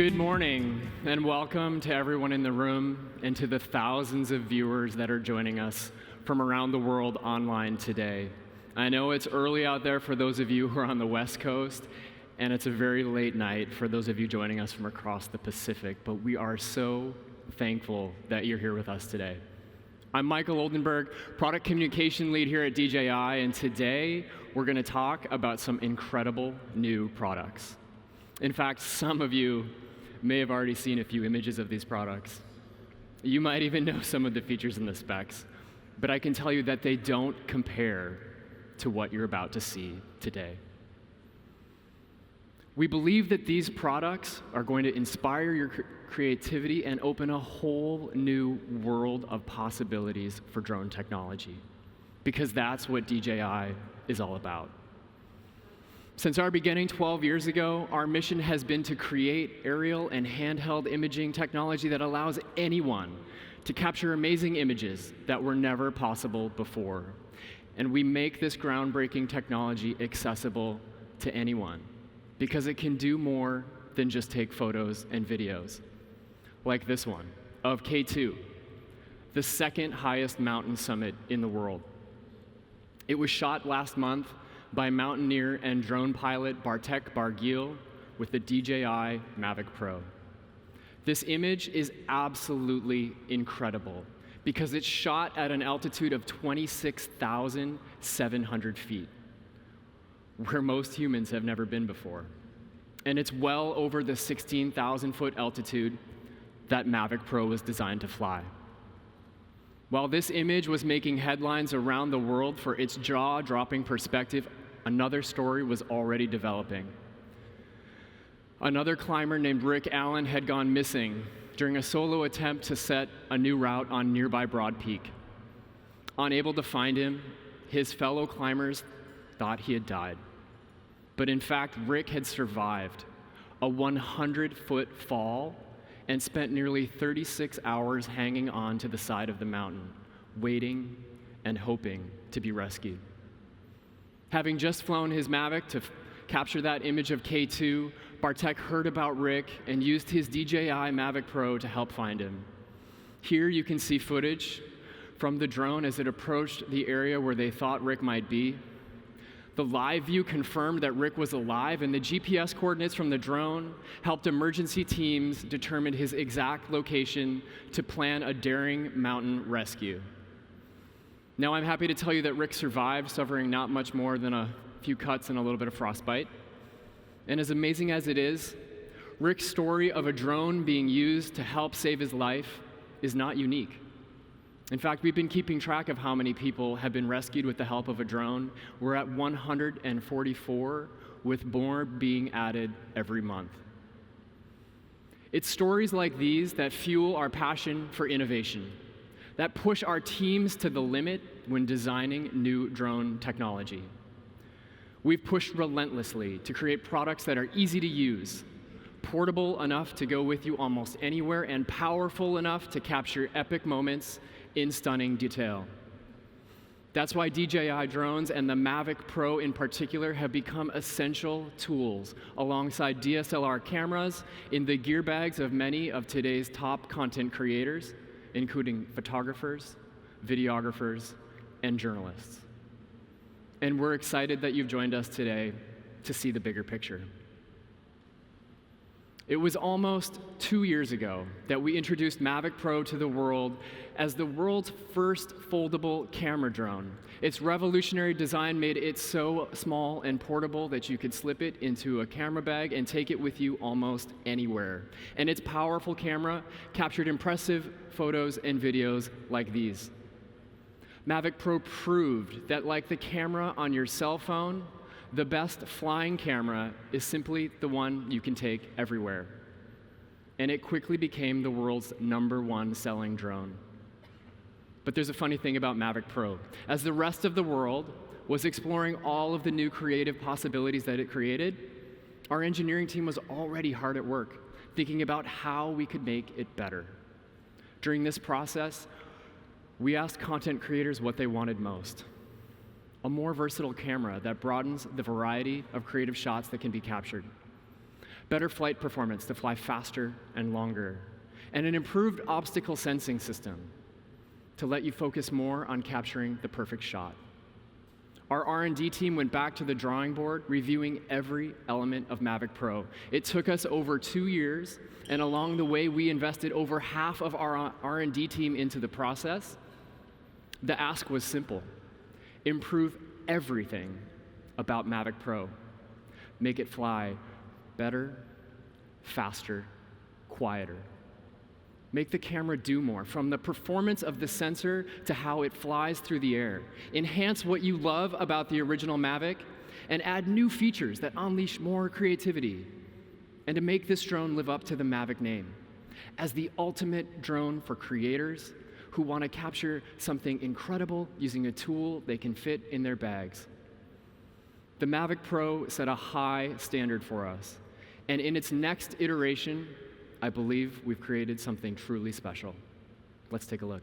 Good morning, and welcome to everyone in the room and to the thousands of viewers that are joining us from around the world online today. I know it's early out there for those of you who are on the West Coast, and it's a very late night for those of you joining us from across the Pacific, but we are so thankful that you're here with us today. I'm Michael Oldenburg, Product Communication Lead here at DJI, and today we're going to talk about some incredible new products. In fact, some of you may have already seen a few images of these products. You might even know some of the features and the specs, but I can tell you that they don't compare to what you're about to see today. We believe that these products are going to inspire your creativity and open a whole new world of possibilities for drone technology, because that's what DJI is all about. Since our beginning 12 years ago, our mission has been to create aerial and handheld imaging technology that allows anyone to capture amazing images that were never possible before. And we make this groundbreaking technology accessible to anyone because it can do more than just take photos and videos, like this one of K2, the second highest mountain summit in the world. It was shot last month by mountaineer and drone pilot Bartek Bargil with the DJI Mavic Pro. This image is absolutely incredible because it's shot at an altitude of 26,700 feet, where most humans have never been before. And it's well over the 16,000-foot altitude that Mavic Pro was designed to fly. While this image was making headlines around the world for its jaw-dropping perspective, another story was already developing. Another climber named Rick Allen had gone missing during a solo attempt to set a new route on nearby Broad Peak. Unable to find him, his fellow climbers thought he had died. But in fact, Rick had survived a 100-foot fall and spent nearly 36 hours hanging on to the side of the mountain, waiting and hoping to be rescued. Having just flown his Mavic to capture that image of K2, Bartek heard about Rick and used his DJI Mavic Pro to help find him. Here you can see footage from the drone as it approached the area where they thought Rick might be. The live view confirmed that Rick was alive, and the GPS coordinates from the drone helped emergency teams determine his exact location to plan a daring mountain rescue. Now, I'm happy to tell you that Rick survived, suffering not much more than a few cuts and a little bit of frostbite. And as amazing as it is, Rick's story of a drone being used to help save his life is not unique. In fact, we've been keeping track of how many people have been rescued with the help of a drone. We're at 144, with more being added every month. It's stories like these that fuel our passion for innovation, that push our teams to the limit when designing new drone technology. We've pushed relentlessly to create products that are easy to use, portable enough to go with you almost anywhere, and powerful enough to capture epic moments in stunning detail. That's why DJI drones and the Mavic Pro in particular have become essential tools alongside DSLR cameras in the gear bags of many of today's top content creators, including photographers, videographers, and journalists. And we're excited that you've joined us today to see the bigger picture. It was almost 2 years ago that we introduced Mavic Pro to the world as the world's first foldable camera drone. Its revolutionary design made it so small and portable that you could slip it into a camera bag and take it with you almost anywhere. And its powerful camera captured impressive photos and videos like these. Mavic Pro proved that, like the camera on your cell phone, the best flying camera is simply the one you can take everywhere. And it quickly became the world's #1 selling drone. But there's a funny thing about Mavic Pro. As the rest of the world was exploring all of the new creative possibilities that it created, our engineering team was already hard at work, thinking about how we could make it better. During this process, we asked content creators what they wanted most: a more versatile camera that broadens the variety of creative shots that can be captured. better flight performance to fly faster and longer, and an improved obstacle sensing system to let you focus more on capturing the perfect shot. Our R&D team went back to the drawing board, reviewing every element of Mavic Pro. It took us over 2 years, and along the way, we invested over half of our R&D team into the process. The ask was simple: improve everything about Mavic Pro. Make it fly better, faster, quieter. Make the camera do more, from the performance of the sensor to how it flies through the air. Enhance what you love about the original Mavic, and add new features that unleash more creativity. And to make this drone live up to the Mavic name as the ultimate drone for creators who want to capture something incredible using a tool they can fit in their bags. The Mavic Pro set a high standard for us, and in its next iteration, I believe we've created something truly special. Let's take a look.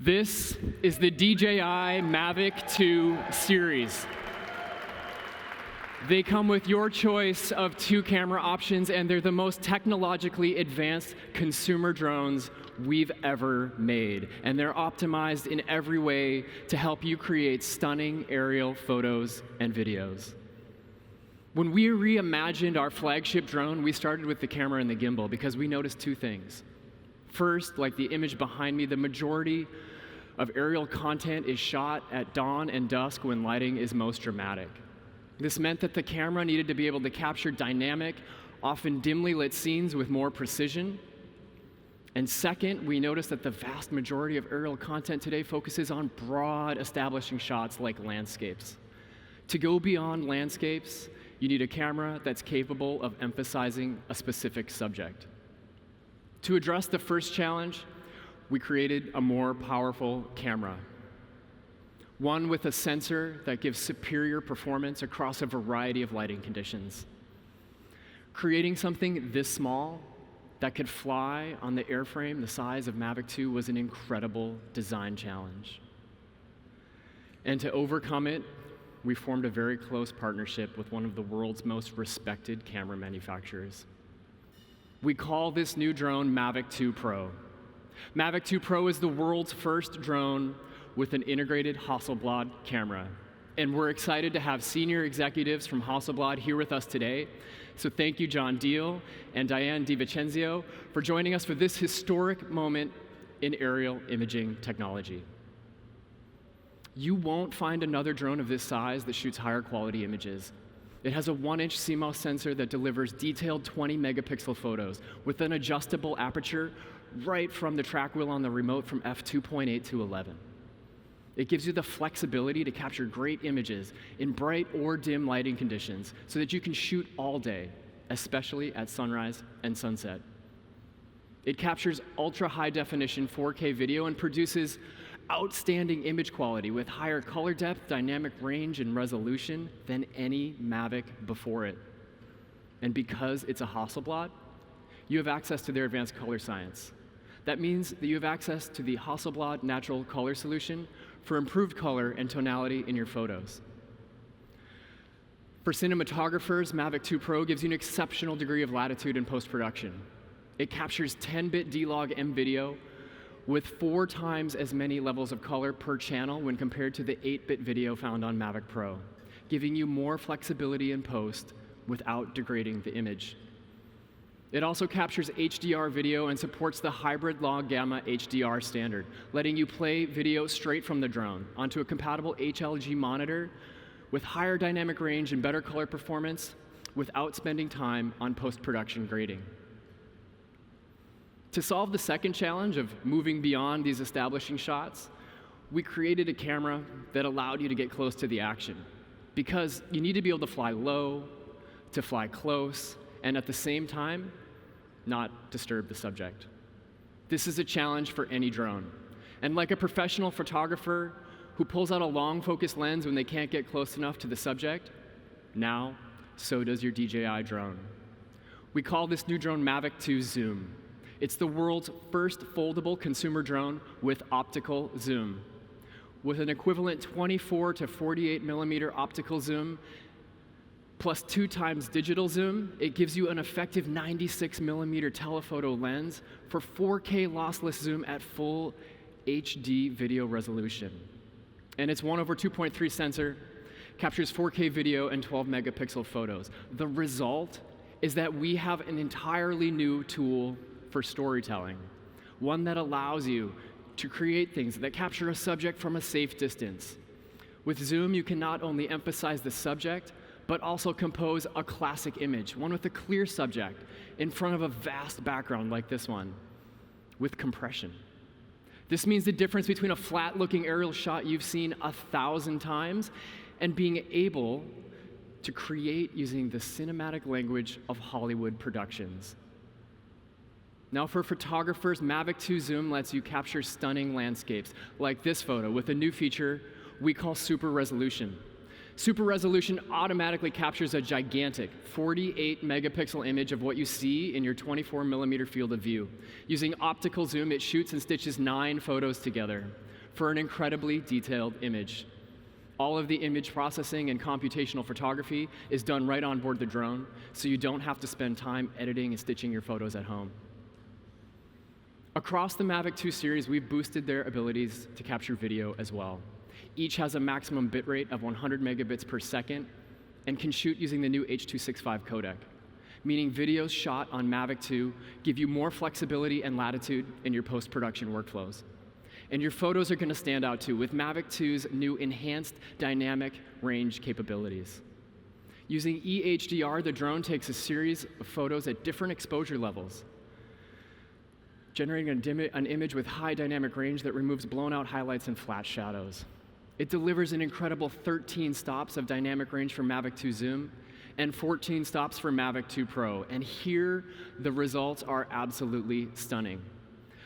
This is the DJI Mavic 2 series. They come with your choice of 2 camera options, and they're the most technologically advanced consumer drones we've ever made. And they're optimized in every way to help you create stunning aerial photos and videos. When we reimagined our flagship drone, we started with the camera and the gimbal because we noticed 2 things. First, like the image behind me, the majority of aerial content is shot at dawn and dusk when lighting is most dramatic. This meant that the camera needed to be able to capture dynamic, often dimly lit scenes with more precision. And second, we noticed that the vast majority of aerial content today focuses on broad establishing shots like landscapes. To go beyond landscapes, you need a camera that's capable of emphasizing a specific subject. To address the first challenge, we created a more powerful camera. One with a sensor that gives superior performance across a variety of lighting conditions. Creating something this small that could fly on the airframe the size of Mavic 2 was an incredible design challenge. And to overcome it, we formed a very close partnership with one of the world's most respected camera manufacturers. We call this new drone Mavic 2 Pro. Mavic 2 Pro is the world's first drone with an integrated Hasselblad camera. And we're excited to have senior executives from Hasselblad here with us today. So thank you, John Deal and Diane DiVincenzo, for joining us for this historic moment in aerial imaging technology. You won't find another drone of this size that shoots higher quality images. It has a 1-inch CMOS sensor that delivers detailed 20 megapixel photos with an adjustable aperture right from the track wheel on the remote from f2.8 to 11. It gives you the flexibility to capture great images in bright or dim lighting conditions so that you can shoot all day, especially at sunrise and sunset. It captures ultra-high definition 4K video and produces outstanding image quality with higher color depth, dynamic range, and resolution than any Mavic before it. And because it's a Hasselblad, you have access to their advanced color science. That means that you have access to the Hasselblad natural color solution for improved color and tonality in your photos. For cinematographers, Mavic 2 Pro gives you an exceptional degree of latitude in post-production. It captures 10-bit D-Log M video with 4 times as many levels of color per channel when compared to the 8-bit video found on Mavic Pro, giving you more flexibility in post without degrading the image. It also captures HDR video and supports the hybrid log gamma HDR standard, letting you play video straight from the drone onto a compatible HLG monitor with higher dynamic range and better color performance without spending time on post-production grading. To solve the second challenge of moving beyond these establishing shots, we created a camera that allowed you to get close to the action, because you need to be able to fly low, to fly close, and at the same time, not disturb the subject. This is a challenge for any drone. And like a professional photographer who pulls out a long focus lens when they can't get close enough to the subject, now so does your DJI drone. We call this new drone Mavic 2 Zoom. It's the world's first foldable consumer drone with optical zoom. With an equivalent 24 to 48 millimeter optical zoom, plus 2 times digital zoom, it gives you an effective 96 millimeter telephoto lens for 4K lossless zoom at full HD video resolution. And its 1/2.3 sensor captures 4K video and 12 megapixel photos. The result is that we have an entirely new tool for storytelling, one that allows you to create things that capture a subject from a safe distance. With zoom, you can not only emphasize the subject, but also compose a classic image, one with a clear subject in front of a vast background like this one, with compression. This means the difference between a flat-looking aerial shot you've seen 1,000 times and being able to create using the cinematic language of Hollywood productions. Now for photographers, Mavic 2 Zoom lets you capture stunning landscapes, like this photo with a new feature we call super resolution. Super resolution automatically captures a gigantic 48 megapixel image of what you see in your 24 millimeter field of view. Using optical zoom, it shoots and stitches 9 photos together for an incredibly detailed image. All of the image processing and computational photography is done right on board the drone, so you don't have to spend time editing and stitching your photos at home. Across the Mavic 2 series, we've boosted their abilities to capture video as well. Each has a maximum bitrate of 100 megabits per second and can shoot using the new H.265 codec, meaning videos shot on Mavic 2 give you more flexibility and latitude in your post-production workflows. And your photos are going to stand out too, with Mavic 2's new enhanced dynamic range capabilities. Using eHDR, the drone takes a series of photos at different exposure levels, generating an image with high dynamic range that removes blown-out highlights and flat shadows. It delivers an incredible 13 stops of dynamic range for Mavic 2 Zoom and 14 stops for Mavic 2 Pro. And here, the results are absolutely stunning.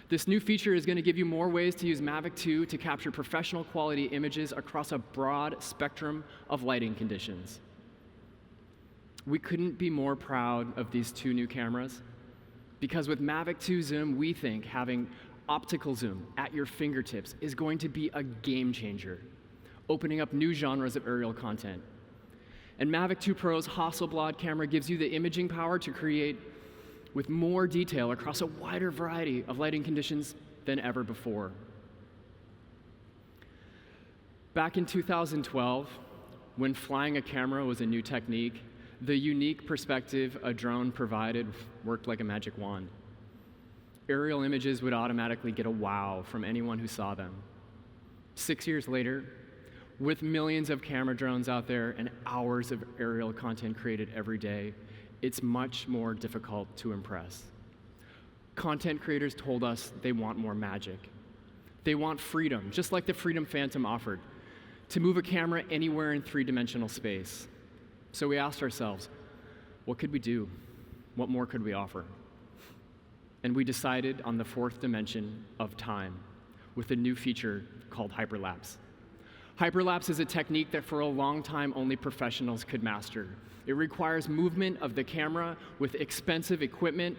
This new feature is going to give you more ways to use Mavic 2 to capture professional quality images across a broad spectrum of lighting conditions. We couldn't be more proud of these 2 new cameras, because with Mavic 2 Zoom, we think having optical zoom at your fingertips is going to be a game changer, opening up new genres of aerial content. And Mavic 2 Pro's Hasselblad camera gives you the imaging power to create with more detail across a wider variety of lighting conditions than ever before. Back in 2012, when flying a camera was a new technique, the unique perspective a drone provided worked like a magic wand. Aerial images would automatically get a wow from anyone who saw them. 6 years later, with millions of camera drones out there and hours of aerial content created every day, it's much more difficult to impress. Content creators told us they want more magic. They want freedom, just like the Freedom Phantom offered, to move a camera anywhere in 3-dimensional space. So we asked ourselves, what could we do? What more could we offer? And we decided on the 4th dimension of time with a new feature called Hyperlapse. Hyperlapse is a technique that for a long time only professionals could master. It requires movement of the camera with expensive equipment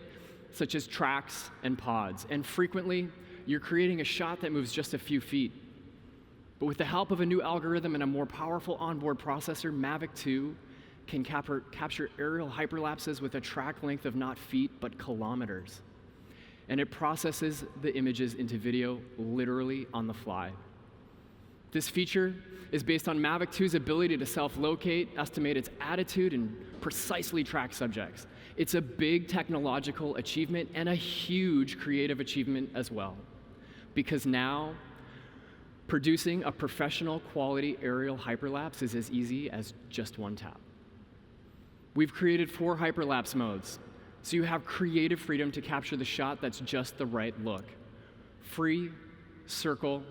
such as tracks and pods. And frequently, you're creating a shot that moves just a few feet. But with the help of a new algorithm and a more powerful onboard processor, Mavic 2 can capture aerial hyperlapses with a track length of not feet, but kilometers. And it processes the images into video literally on the fly. This feature is based on Mavic 2's ability to self-locate, estimate its attitude, and precisely track subjects. It's a big technological achievement and a huge creative achievement as well, because now producing a professional quality aerial hyperlapse is as easy as just one tap. We've created 4 hyperlapse modes: so you have creative freedom to capture the shot that's just the right look. Free, circle,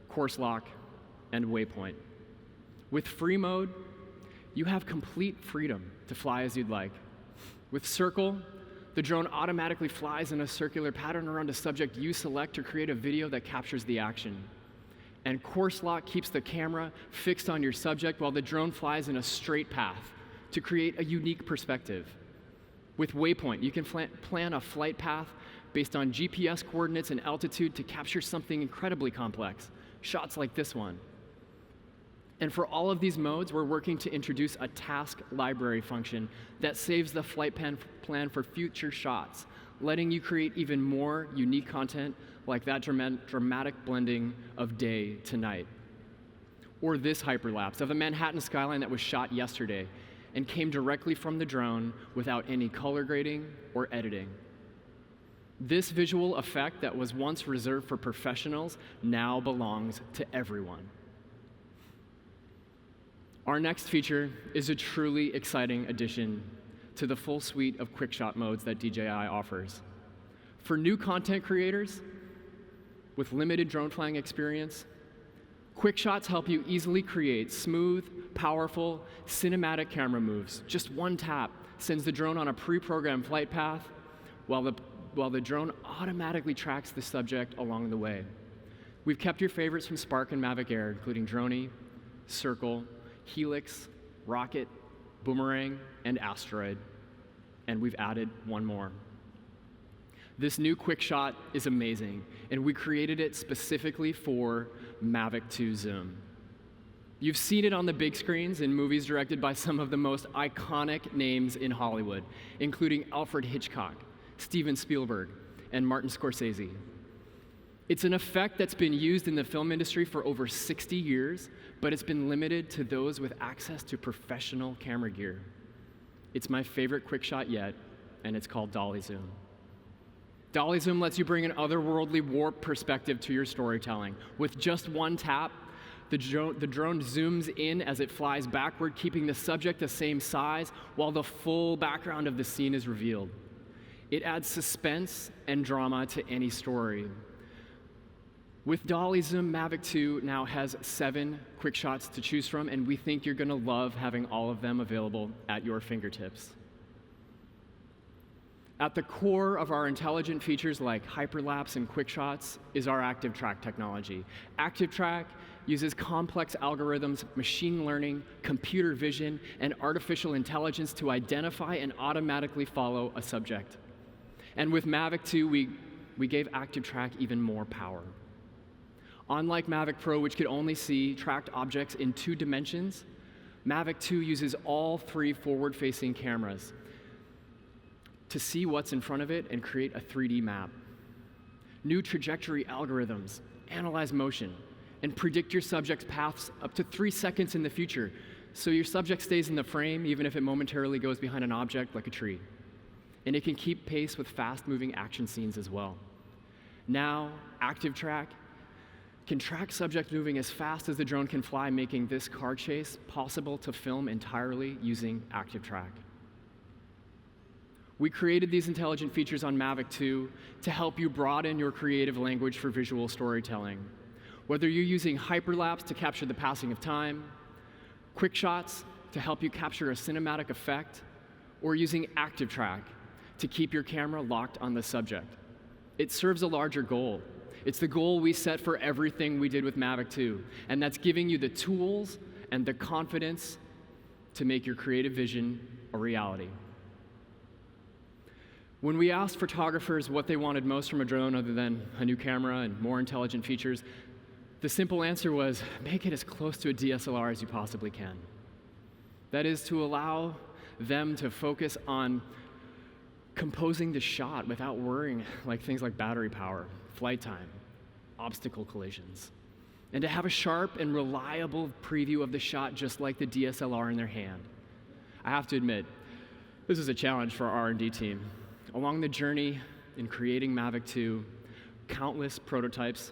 course lock, and waypoint. With free mode, you have complete freedom to fly as you'd like. With circle, the drone automatically flies in a circular pattern around a subject you select to create a video that captures the action. And course lock keeps the camera fixed on your subject while the drone flies in a straight path to create a unique perspective. With waypoint, you can plan a flight path based on GPS coordinates and altitude to capture something incredibly complex, shots like this one. And for all of these modes, we're working to introduce a task library function that saves the flight plan for future shots, letting you create even more unique content like that dramatic blending of day to night. Or this hyperlapse of a Manhattan skyline that was shot yesterday and came directly from the drone without any color grading or editing. This visual effect that was once reserved for professionals now belongs to everyone. Our next feature is a truly exciting addition to the full suite of quick-shot modes that DJI offers. For new content creators with limited drone flying experience, quick shots help you easily create smooth, powerful, cinematic camera moves. Just one tap sends the drone on a pre-programmed flight path while the drone automatically tracks the subject along the way. We've kept your favorites from Spark and Mavic Air, including Droney, Circle, Helix, Rocket, Boomerang, and Asteroid. And we've added one more. This new quick shot is amazing, and we created it specifically for Mavic 2 Zoom. You've seen it on the big screens in movies directed by some of the most iconic names in Hollywood, including Alfred Hitchcock, Steven Spielberg, and Martin Scorsese. It's an effect that's been used in the film industry for over 60 years, but it's been limited to those with access to professional camera gear. It's my favorite quick shot yet, and it's called Dolly Zoom. Dolly Zoom lets you bring an otherworldly warped perspective to your storytelling. With just one tap, the drone zooms in as it flies backward, keeping the subject the same size while the full background of the scene is revealed. It adds suspense and drama to any story. With Dolly Zoom, Mavic 2 now has 7 quick shots to choose from, and we think you're going to love having all of them available at your fingertips. At the core of our intelligent features like Hyperlapse and quick shots is our Active Track technology. Active Track uses complex algorithms, machine learning, computer vision, and artificial intelligence to identify and automatically follow a subject. And with Mavic 2, we gave Active Track even more power. Unlike Mavic Pro, which could only see tracked objects in 2 dimensions, Mavic 2 uses all 3 forward-facing cameras to see what's in front of it and create a 3D map. New trajectory algorithms analyze motion and predict your subject's paths up to 3 seconds in the future, so your subject stays in the frame even if it momentarily goes behind an object like a tree. And it can keep pace with fast-moving action scenes as well. Now, Active Track can track subjects moving as fast as the drone can fly, making this car chase possible to film entirely using Active Track. We created these intelligent features on Mavic 2 to help you broaden your creative language for visual storytelling. Whether you're using Hyperlapse to capture the passing of time, quick shots to help you capture a cinematic effect, or using Active Track to keep your camera locked on the subject, it serves a larger goal. It's the goal we set for everything we did with Mavic 2, and that's giving you the tools and the confidence to make your creative vision a reality. When we asked photographers what they wanted most from a drone other than a new camera and more intelligent features, the simple answer was, make it as close to a DSLR as you possibly can. That is, to allow them to focus on composing the shot without worrying things like battery power, flight time, obstacle collisions, and to have a sharp and reliable preview of the shot just like the DSLR in their hand. I have to admit, this is a challenge for our R&D team. Along the journey in creating Mavic 2, countless prototypes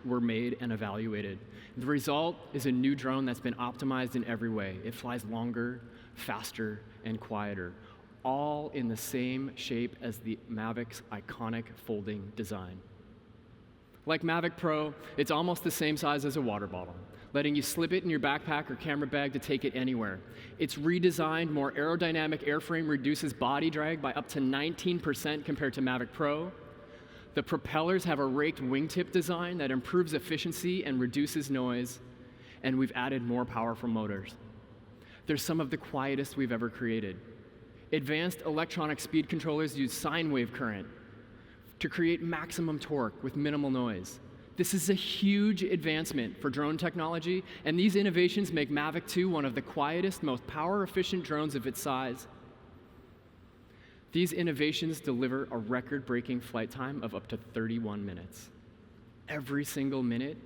were made and evaluated. The result is a new drone that's been optimized in every way. It flies longer, faster, and quieter, all in the same shape as the Mavic's iconic folding design. Like Mavic Pro, it's almost the same size as a water bottle, letting you slip it in your backpack or camera bag to take it anywhere. Its redesigned, more aerodynamic airframe reduces body drag by up to 19% compared to Mavic Pro. The propellers have a raked wingtip design that improves efficiency and reduces noise, and we've added more powerful motors. They're some of the quietest we've ever created. Advanced electronic speed controllers use sine wave current to create maximum torque with minimal noise. This is a huge advancement for drone technology, and these innovations make Mavic 2 one of the quietest, most power-efficient drones of its size. These innovations deliver a record-breaking flight time of up to 31 minutes. Every single minute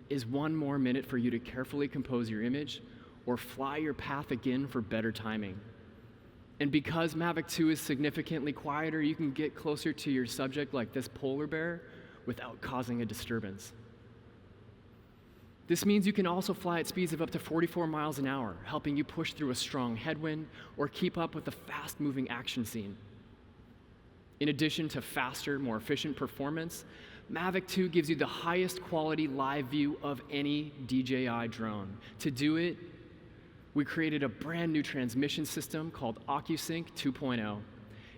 is one more minute for you to carefully compose your image or fly your path again for better timing. And because Mavic 2 is significantly quieter, you can get closer to your subject like this polar bear without causing a disturbance. This means you can also fly at speeds of up to 44 miles an hour, helping you push through a strong headwind or keep up with a fast-moving action scene. In addition to faster, more efficient performance, Mavic 2 gives you the highest quality live view of any DJI drone. To do it, we created a brand new transmission system called OcuSync 2.0.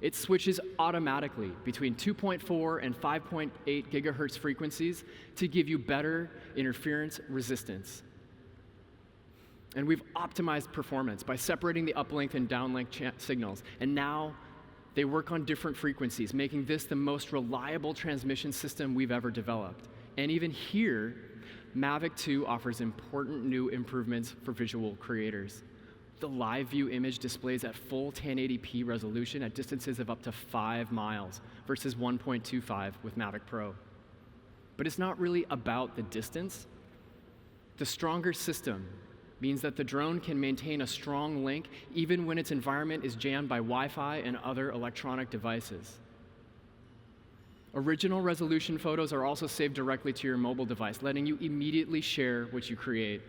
It switches automatically between 2.4 and 5.8 gigahertz frequencies to give you better interference resistance. And we've optimized performance by separating the uplink and downlink signals. And now they work on different frequencies, making this the most reliable transmission system we've ever developed. And even here, Mavic 2 offers important new improvements for visual creators. The live view image displays at full 1080p resolution at distances of up to 5 miles versus 1.25 with Mavic Pro. But it's not really about the distance. The stronger system means that the drone can maintain a strong link even when its environment is jammed by Wi-Fi and other electronic devices. Original resolution photos are also saved directly to your mobile device, letting you immediately share what you create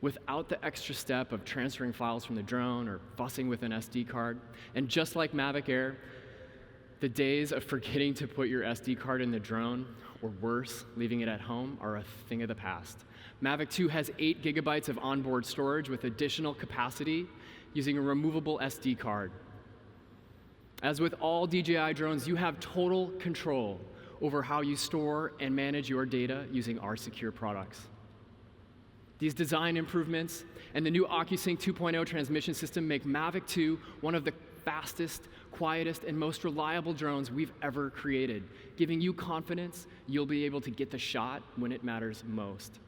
without the extra step of transferring files from the drone or fussing with an SD card. And just like Mavic Air, the days of forgetting to put your SD card in the drone, or worse, leaving it at home, are a thing of the past. Mavic 2 has 8 gigabytes of onboard storage with additional capacity using a removable SD card. As with all DJI drones, you have total control over how you store and manage your data using our secure products. These design improvements and the new OcuSync 2.0 transmission system make Mavic 2 one of the fastest, quietest, and most reliable drones we've ever created, giving you confidence you'll be able to get the shot when it matters most.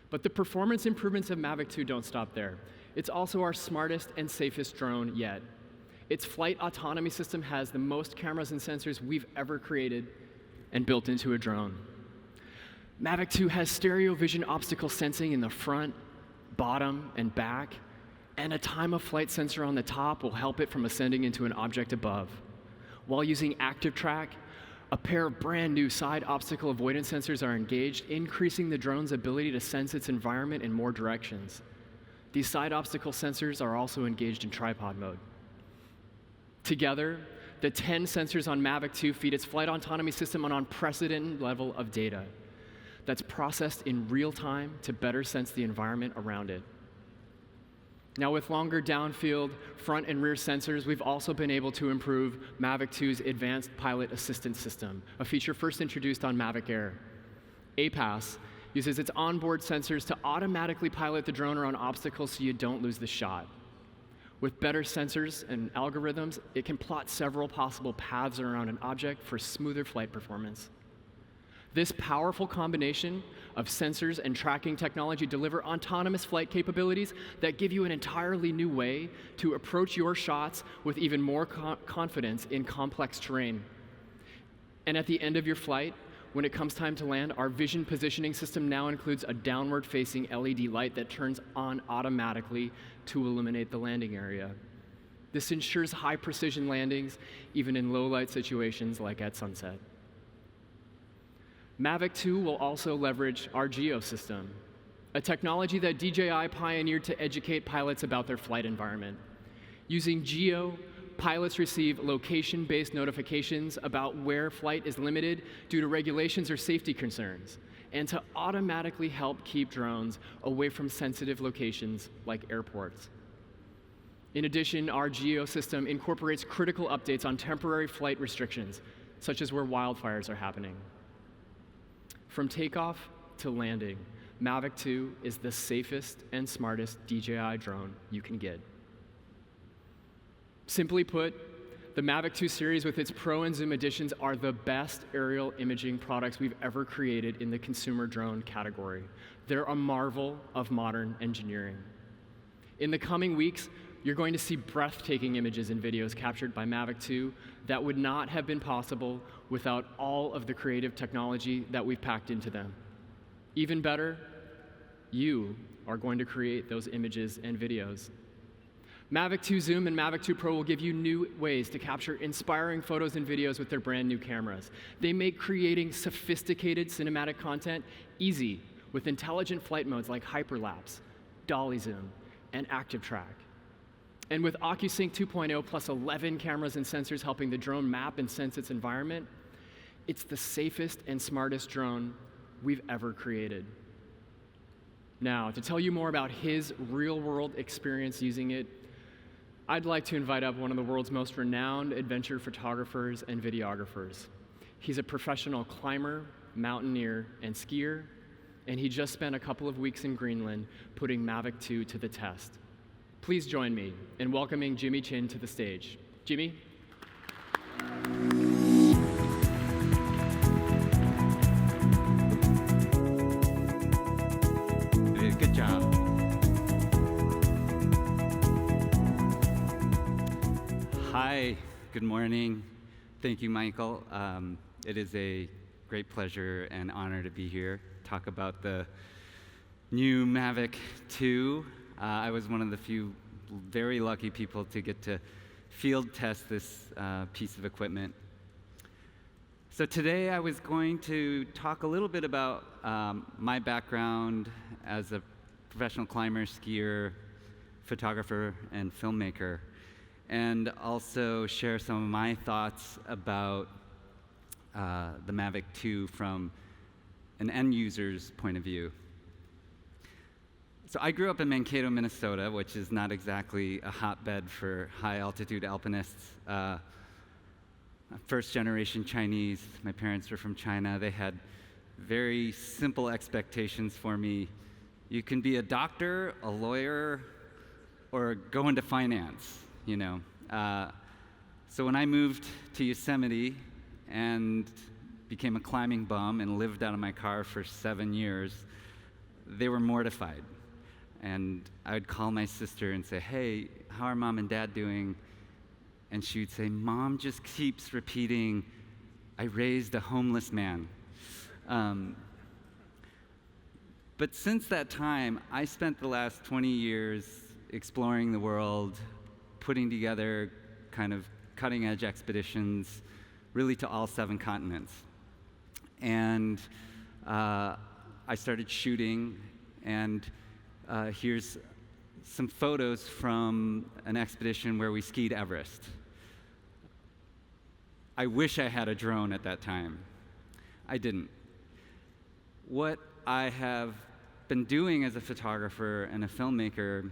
But the performance improvements of Mavic 2 don't stop there. It's also our smartest and safest drone yet. Its flight autonomy system has the most cameras and sensors we've ever created and built into a drone. Mavic 2 has stereo vision obstacle sensing in the front, bottom, and back, and a time of flight sensor on the top will help it from ascending into an object above. While using Active Track, a pair of brand new side obstacle avoidance sensors are engaged, increasing the drone's ability to sense its environment in more directions. These side obstacle sensors are also engaged in tripod mode. Together, the 10 sensors on Mavic 2 feed its flight autonomy system an unprecedented level of data that's processed in real time to better sense the environment around it. Now, with longer downfield front and rear sensors, we've also been able to improve Mavic 2's advanced pilot assistance system, a feature first introduced on Mavic Air. APAS uses its onboard sensors to automatically pilot the drone around obstacles so you don't lose the shot. With better sensors and algorithms, it can plot several possible paths around an object for smoother flight performance. This powerful combination of sensors and tracking technology deliver autonomous flight capabilities that give you an entirely new way to approach your shots with even more confidence in complex terrain. And at the end of your flight, when it comes time to land, our vision positioning system now includes a downward-facing LED light that turns on automatically to illuminate the landing area. This ensures high-precision landings, even in low-light situations like at sunset. Mavic 2 will also leverage our Geo system, a technology that DJI pioneered to educate pilots about their flight environment. Using geo, pilots receive location-based notifications about where flight is limited due to regulations or safety concerns, and to automatically help keep drones away from sensitive locations like airports. In addition, our geo system incorporates critical updates on temporary flight restrictions, such as where wildfires are happening. From takeoff to landing, Mavic 2 is the safest and smartest DJI drone you can get. Simply put, the Mavic 2 series with its Pro and Zoom editions are the best aerial imaging products we've ever created in the consumer drone category. They're a marvel of modern engineering. In the coming weeks, you're going to see breathtaking images and videos captured by Mavic 2 that would not have been possible without all of the creative technology that we've packed into them. Even better, you are going to create those images and videos. Mavic 2 Zoom and Mavic 2 Pro will give you new ways to capture inspiring photos and videos with their brand new cameras. They make creating sophisticated cinematic content easy with intelligent flight modes like Hyperlapse, Dolly Zoom, and Active Track. And with OcuSync 2.0 plus 11 cameras and sensors helping the drone map and sense its environment, it's the safest and smartest drone we've ever created. Now, to tell you more about his real-world experience using it, I'd like to invite up one of the world's most renowned adventure photographers and videographers. He's a professional climber, mountaineer, and skier, and he just spent a couple of weeks in Greenland putting Mavic 2 to the test. Please join me in welcoming Jimmy Chin to the stage. Jimmy? Good job. Hi, good morning. Thank you, Michael. It is a great pleasure and honor to be here, talk about the new Mavic 2. I was one of the few very lucky people to get to field test this piece of equipment. So today I was going to talk a little bit about my background as a professional climber, skier, photographer, and filmmaker, and also share some of my thoughts about the Mavic 2 from an end user's point of view. So I grew up in Mankato, Minnesota, which is not exactly a hotbed for high-altitude alpinists. First-generation Chinese. My parents were from China. They had very simple expectations for me. You can be a doctor, a lawyer, or go into finance, you know. So when I moved to Yosemite and became a climbing bum and lived out of my car for 7 years, they were mortified. And I would call my sister and say, hey, how are mom and dad doing? And she would say, mom just keeps repeating, I raised a homeless man. But since that time, I spent the last 20 years exploring the world, putting together kind of cutting-edge expeditions, really to all 7 continents. And I started shooting, and here's some photos from an expedition where we skied Everest. I wish I had a drone at that time. I didn't. What I have been doing as a photographer and a filmmaker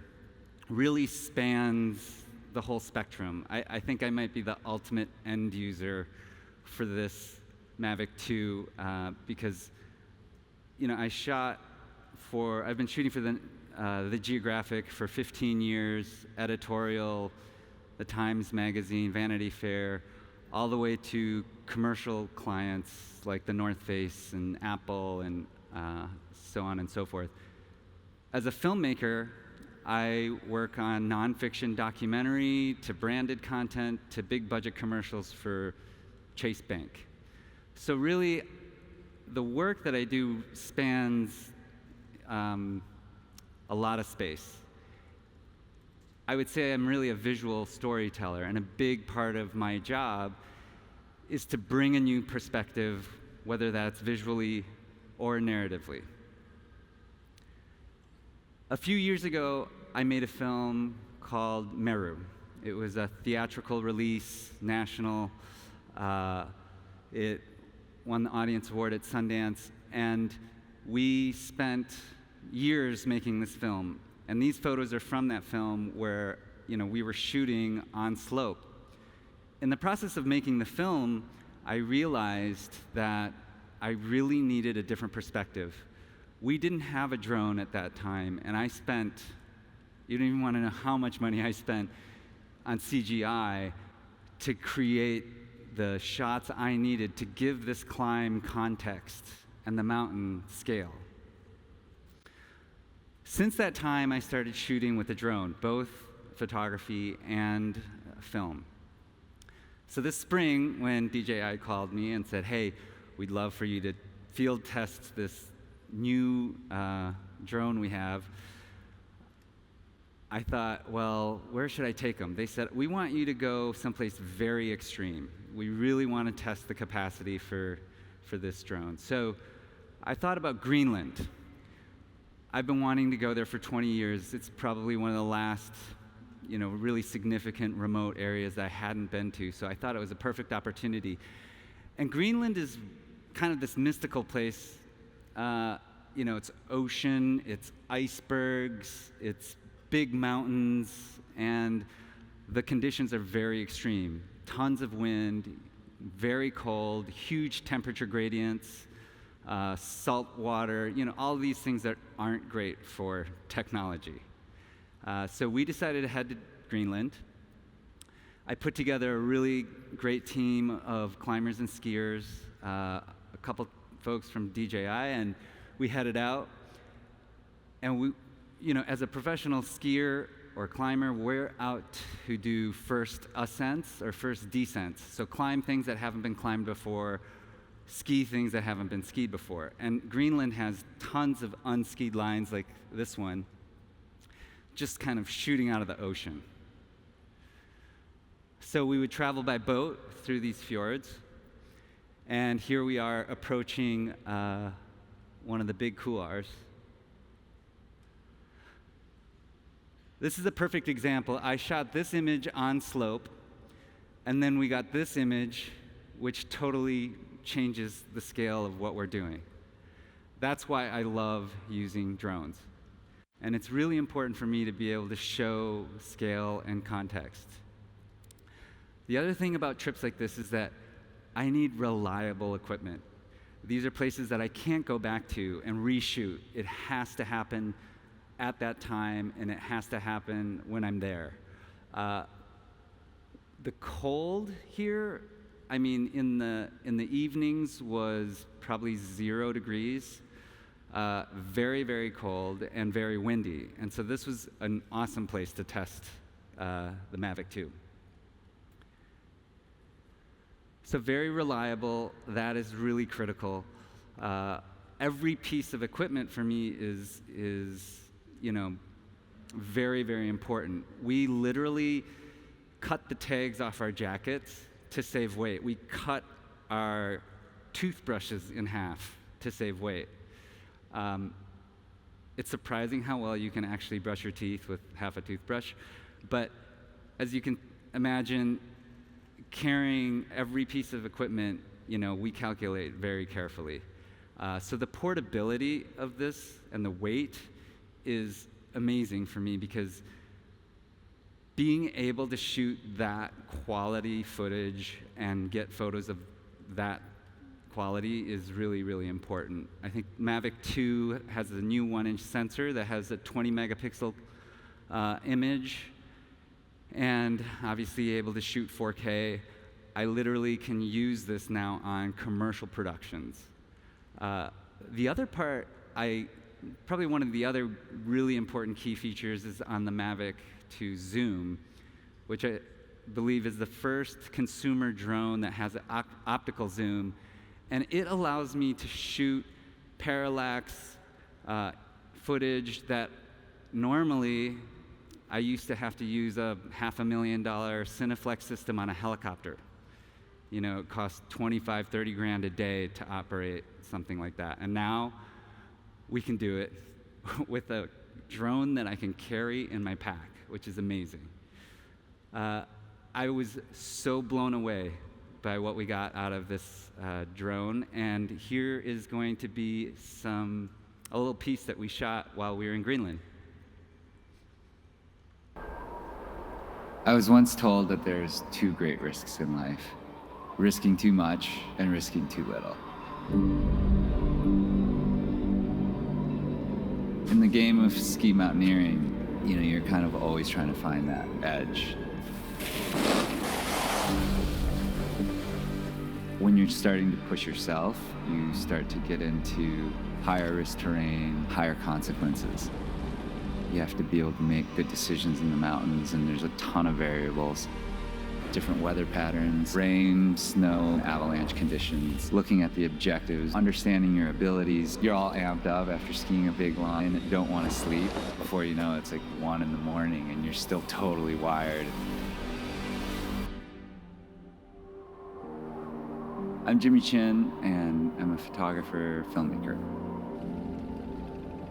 really spans the whole spectrum. I think I might be the ultimate end user for this Mavic 2 because, you know, I've been shooting for the Geographic for 15 years, editorial, the Times Magazine, Vanity Fair, all the way to commercial clients like the North Face and Apple and so on and so forth. As a filmmaker, I work on nonfiction documentary to branded content to big budget commercials for Chase Bank. So really, the work that I do spans a lot of space. I would say I'm really a visual storyteller, and a big part of my job is to bring a new perspective, whether that's visually or narratively. A few years ago, I made a film called Meru. It was a theatrical release, national. It won the Audience Award at Sundance, and we spent years making this film. And these photos are from that film where we were shooting on slope. In the process of making the film, I realized that I really needed a different perspective. We didn't have a drone at that time, and I spent, you don't even want to know how much money I spent on CGI to create the shots I needed to give this climb context and the mountain scale. Since that time, I started shooting with a drone, both photography and film. So this spring, when DJI called me and said, hey, we'd love for you to field test this new drone we have, I thought, well, where should I take them? They said, we want you to go someplace very extreme. We really want to test the capacity for this drone. So I thought about Greenland. I've been wanting to go there for 20 years. It's probably one of the last really significant remote areas that I hadn't been to, so I thought it was a perfect opportunity. And Greenland is kind of this mystical place. It's ocean, it's icebergs, it's big mountains, and the conditions are very extreme. Tons of wind, very cold, huge temperature gradients, salt water, all these things that aren't great for technology. So we decided to head to Greenland. I put together a really great team of climbers and skiers, a couple folks from DJI, and we headed out. And we, as a professional skier or climber, we're out to do first ascents or first descents. So climb things that haven't been climbed before, ski things that haven't been skied before. And Greenland has tons of unskied lines like this one, just kind of shooting out of the ocean. So we would travel by boat through these fjords, and here we are approaching one of the big couloirs. This is a perfect example. I shot this image on slope, and then we got this image, which totally changes the scale of what we're doing. That's why I love using drones. And it's really important for me to be able to show scale and context. The other thing about trips like this is that I need reliable equipment. These are places that I can't go back to and reshoot. It has to happen at that time, and it has to happen when I'm there. The cold here, in the evenings was probably 0 degrees. Very, very cold and very windy. And so this was an awesome place to test the Mavic 2. So very reliable, that is really critical. Every piece of equipment for me is very, very important. We literally cut the tags off our jackets to save weight. We cut our toothbrushes in half to save weight. It's surprising how well you can actually brush your teeth with half a toothbrush, but as you can imagine, carrying every piece of equipment, we calculate very carefully. So the portability of this and the weight is amazing for me, because being able to shoot that quality footage and get photos of that quality is really, really important. I think Mavic 2 has a new 1-inch sensor that has a 20 megapixel image, and obviously able to shoot 4K. I literally can use this now on commercial productions. The other part, probably one of the other really important key features is on the Mavic 2 zoom, which I believe is the first consumer drone that has an optical zoom, and it allows me to shoot parallax footage that normally I used to have to use a $500,000 Cineflex system on a helicopter. It costs 25, 30 grand a day to operate something like that. And now we can do it with a drone that I can carry in my pack, which is amazing. I was so blown away by what we got out of this drone, and here is going to be a little piece that we shot while we were in Greenland. I was once told that there's two great risks in life: risking too much and risking too little. In the game of ski mountaineering, you're kind of always trying to find that edge. When you're starting to push yourself, you start to get into higher risk terrain, higher consequences. You have to be able to make good decisions in the mountains, and there's a ton of variables. Different weather patterns, rain, snow, avalanche conditions, looking at the objectives, understanding your abilities. You're all amped up after skiing a big line and don't want to sleep. Before you know it, it's like 1 in the morning and you're still totally wired. I'm Jimmy Chin, and I'm a photographer, filmmaker.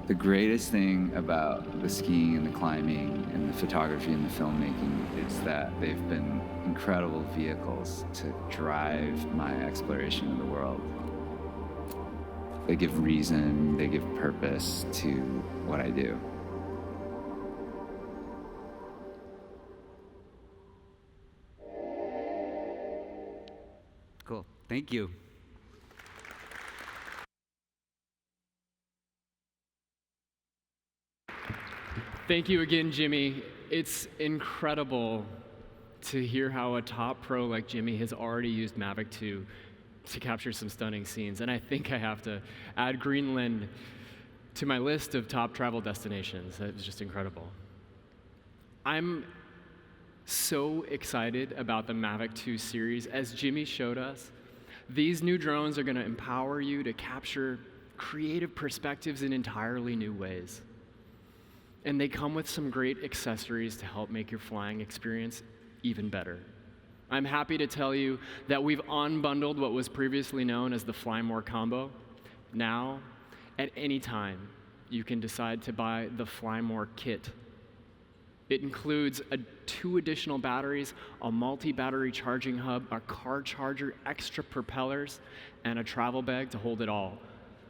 The greatest thing about the skiing and the climbing and the photography and the filmmaking is that they've been incredible vehicles to drive my exploration of the world. They give reason, they give purpose to what I do. Cool. Thank you. Thank you again, Jimmy. It's incredible to hear how a top pro like Jimmy has already used Mavic 2 to capture some stunning scenes. And I think I have to add Greenland to my list of top travel destinations. It was just incredible. I'm so excited about the Mavic 2 series. As Jimmy showed us, these new drones are going to empower you to capture creative perspectives in entirely new ways. And they come with some great accessories to help make your flying experience even better. I'm happy to tell you that we've unbundled what was previously known as the Fly More combo. Now, at any time, you can decide to buy the Fly More kit. It includes 2 additional batteries, a multi-battery charging hub, a car charger, extra propellers, and a travel bag to hold it all.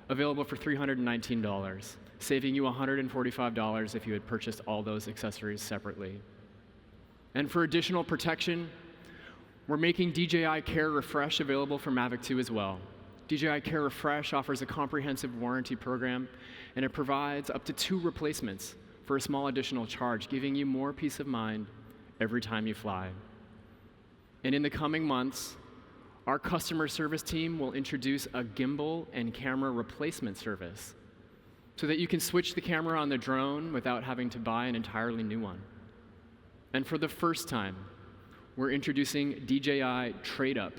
Available for $319, saving you $145 if you had purchased all those accessories separately. And for additional protection, we're making DJI Care Refresh available for Mavic 2 as well. DJI Care Refresh offers a comprehensive warranty program, and it provides up to 2 replacements for a small additional charge, giving you more peace of mind every time you fly. And in the coming months, our customer service team will introduce a gimbal and camera replacement service so that you can switch the camera on the drone without having to buy an entirely new one. And for the first time, we're introducing DJI Trade Up,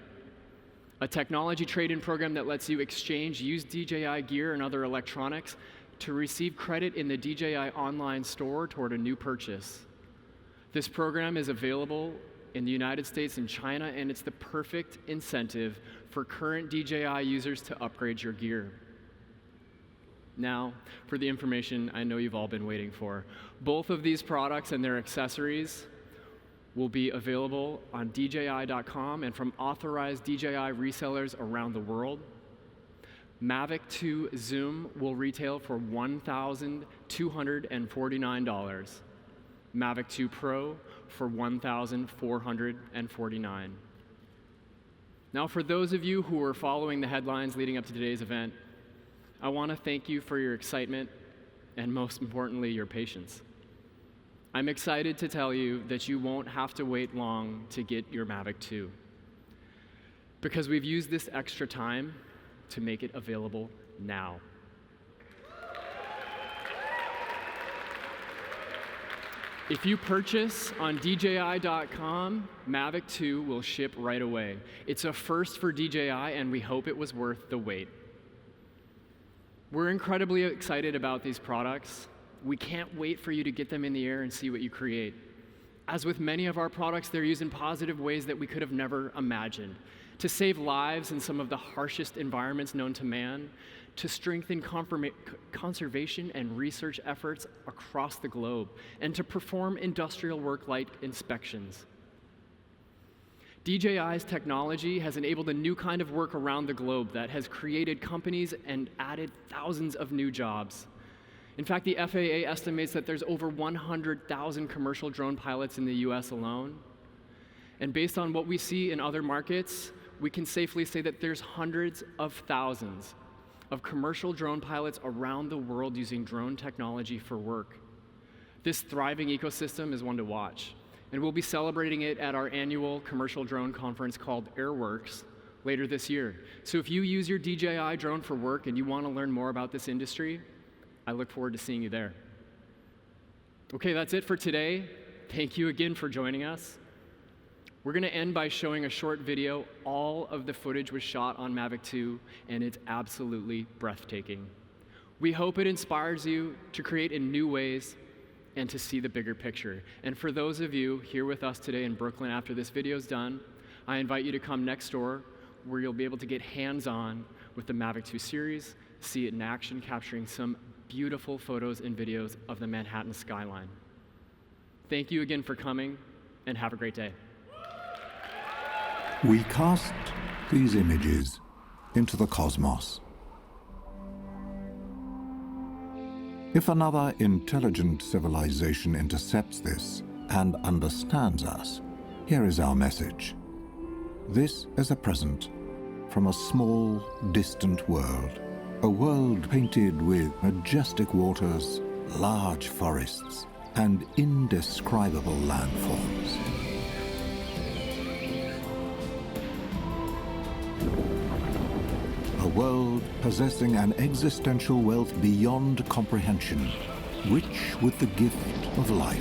a technology trade-in program that lets you exchange used DJI gear and other electronics to receive credit in the DJI online store toward a new purchase. This program is available in the United States and China, and it's the perfect incentive for current DJI users to upgrade your gear. Now, for the information I know you've all been waiting for. Both of these products and their accessories will be available on DJI.com and from authorized DJI resellers around the world. Mavic 2 Zoom will retail for $1,249. Mavic 2 Pro for $1,449. Now, for those of you who are following the headlines leading up to today's event, I want to thank you for your excitement and, most importantly, your patience. I'm excited to tell you that you won't have to wait long to get your Mavic 2, because we've used this extra time to make it available now. If you purchase on DJI.com, Mavic 2 will ship right away. It's a first for DJI, and we hope it was worth the wait. We're incredibly excited about these products. We can't wait for you to get them in the air and see what you create. As with many of our products, they're used in positive ways that we could have never imagined, to save lives in some of the harshest environments known to man, to strengthen conservation and research efforts across the globe, and to perform industrial work like inspections. DJI's technology has enabled a new kind of work around the globe that has created companies and added thousands of new jobs. In fact, the FAA estimates that there's over 100,000 commercial drone pilots in the US alone. And based on what we see in other markets, we can safely say that there's hundreds of thousands of commercial drone pilots around the world using drone technology for work. This thriving ecosystem is one to watch, and we'll be celebrating it at our annual commercial drone conference called Airworks later this year. So if you use your DJI drone for work and you want to learn more about this industry, I look forward to seeing you there. Okay, that's it for today. Thank you again for joining us. We're going to end by showing a short video. All of the footage was shot on Mavic 2, and it's absolutely breathtaking. We hope it inspires you to create in new ways and to see the bigger picture. And for those of you here with us today in Brooklyn after this video is done, I invite you to come next door where you'll be able to get hands-on with the Mavic 2 series, see it in action, capturing some beautiful photos and videos of the Manhattan skyline. Thank you again for coming, and have a great day. We cast these images into the cosmos. If another intelligent civilization intercepts this and understands us, here is our message. This is a present from a small, distant world. A world painted with majestic waters, large forests, and indescribable landforms. A world possessing an existential wealth beyond comprehension, rich with the gift of life.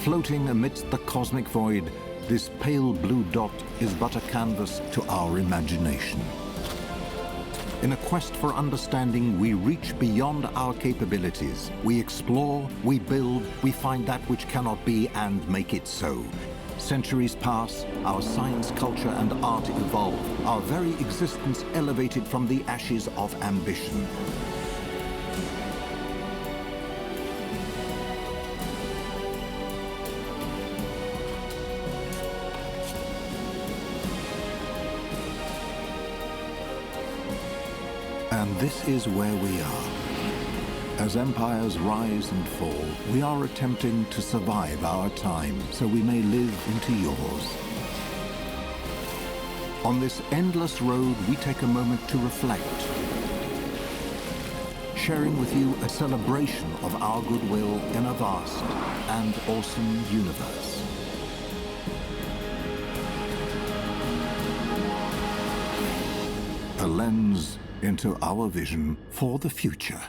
Floating amidst the cosmic void, this pale blue dot is but a canvas to our imagination. In a quest for understanding, we reach beyond our capabilities. We explore, we build, we find that which cannot be and make it so. Centuries pass, our science, culture, and art evolve, our very existence elevated from the ashes of ambition. And this is where we are. As empires rise and fall, we are attempting to survive our time so we may live into yours. On this endless road, we take a moment to reflect, sharing with you a celebration of our goodwill in a vast and awesome universe. A lens into our vision for the future.